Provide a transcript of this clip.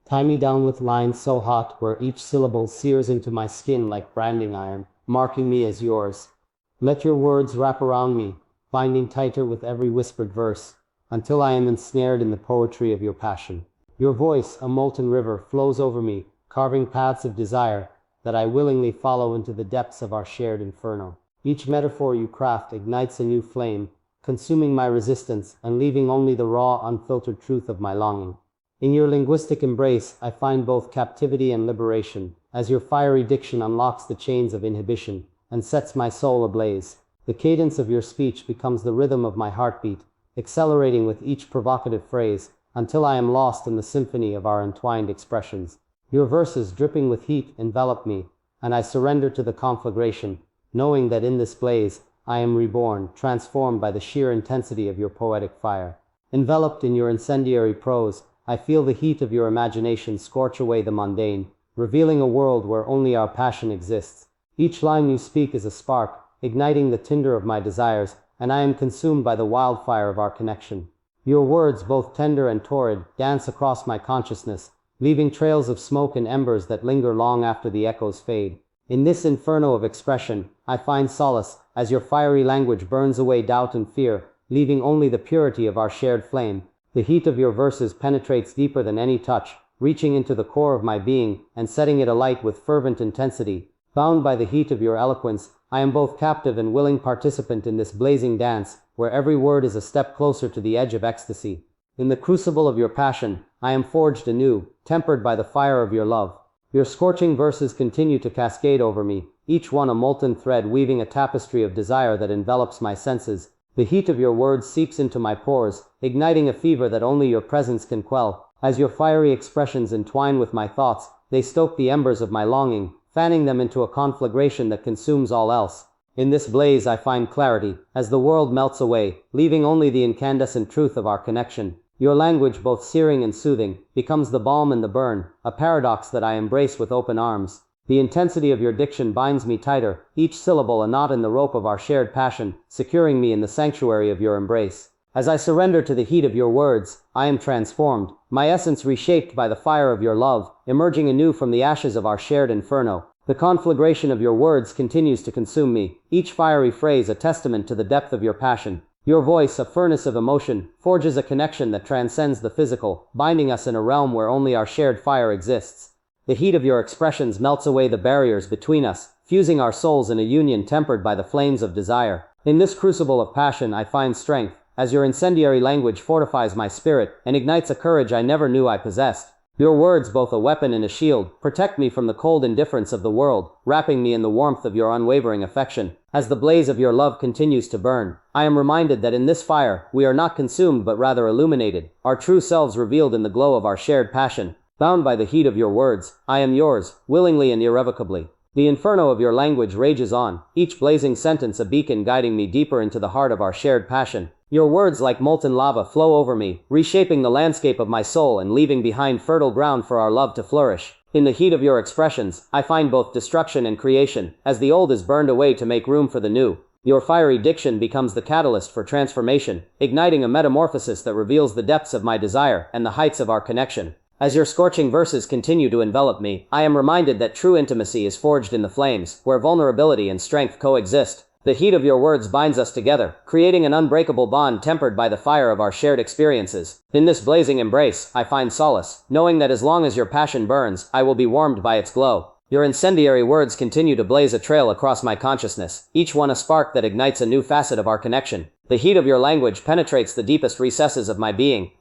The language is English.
Tie me down with lines so hot where each syllable sears into my skin like branding iron, marking me as yours. Let your words wrap around me, binding tighter with every whispered verse, until I am ensnared in the poetry of your passion. Your voice, a molten river, flows over me, carving paths of desire that I willingly follow into the depths of our shared inferno. Each metaphor you craft ignites a new flame, consuming my resistance and leaving only the raw, unfiltered truth of my longing. In your linguistic embrace, I find both captivity and liberation, as your fiery diction unlocks the chains of inhibition and sets my soul ablaze. The cadence of your speech becomes the rhythm of my heartbeat, accelerating with each provocative phrase, until I am lost in the symphony of our entwined expressions. Your verses, dripping with heat, envelop me, and I surrender to the conflagration, knowing that in this blaze, I am reborn, transformed by the sheer intensity of your poetic fire. Enveloped in your incendiary prose, I feel the heat of your imagination scorch away the mundane, revealing a world where only our passion exists. Each line you speak is a spark, igniting the tinder of my desires, and I am consumed by the wildfire of our connection. Your words, both tender and torrid, dance across my consciousness, leaving trails of smoke and embers that linger long after the echoes fade. In this inferno of expression, I find solace, as your fiery language burns away doubt and fear, leaving only the purity of our shared flame. The heat of your verses penetrates deeper than any touch, reaching into the core of my being and setting it alight with fervent intensity. Bound by the heat of your eloquence, I am both captive and willing participant in this blazing dance, where every word is a step closer to the edge of ecstasy. In the crucible of your passion, I am forged anew, tempered by the fire of your love. Your scorching verses continue to cascade over me, each one a molten thread weaving a tapestry of desire that envelops my senses. The heat of your words seeps into my pores, igniting a fever that only your presence can quell. As your fiery expressions entwine with my thoughts, they stoke the embers of my longing, fanning them into a conflagration that consumes all else. In this blaze I find clarity, as the world melts away, leaving only the incandescent truth of our connection. Your language, both searing and soothing, becomes the balm and the burn, a paradox that I embrace with open arms. The intensity of your diction binds me tighter, each syllable a knot in the rope of our shared passion, securing me in the sanctuary of your embrace. As I surrender to the heat of your words, I am transformed, my essence reshaped by the fire of your love, emerging anew from the ashes of our shared inferno. The conflagration of your words continues to consume me, each fiery phrase a testament to the depth of your passion. Your voice, a furnace of emotion, forges a connection that transcends the physical, binding us in a realm where only our shared fire exists. The heat of your expressions melts away the barriers between us, fusing our souls in a union tempered by the flames of desire. In this crucible of passion I find strength, as your incendiary language fortifies my spirit and ignites a courage I never knew I possessed. Your words, both a weapon and a shield, protect me from the cold indifference of the world, wrapping me in the warmth of your unwavering affection. As the blaze of your love continues to burn, I am reminded that in this fire, we are not consumed but rather illuminated, our true selves revealed in the glow of our shared passion. Bound by the heat of your words, I am yours, willingly and irrevocably. The inferno of your language rages on, each blazing sentence a beacon guiding me deeper into the heart of our shared passion. Your words, like molten lava, flow over me, reshaping the landscape of my soul and leaving behind fertile ground for our love to flourish. In the heat of your expressions, I find both destruction and creation, as the old is burned away to make room for the new. Your fiery diction becomes the catalyst for transformation, igniting a metamorphosis that reveals the depths of my desire and the heights of our connection. As your scorching verses continue to envelop me, I am reminded that true intimacy is forged in the flames, where vulnerability and strength coexist. The heat of your words binds us together, creating an unbreakable bond tempered by the fire of our shared experiences. In this blazing embrace, I find solace, knowing that as long as your passion burns, I will be warmed by its glow. Your incendiary words continue to blaze a trail across my consciousness, each one a spark that ignites a new facet of our connection. The heat of your language penetrates the deepest recesses of my being,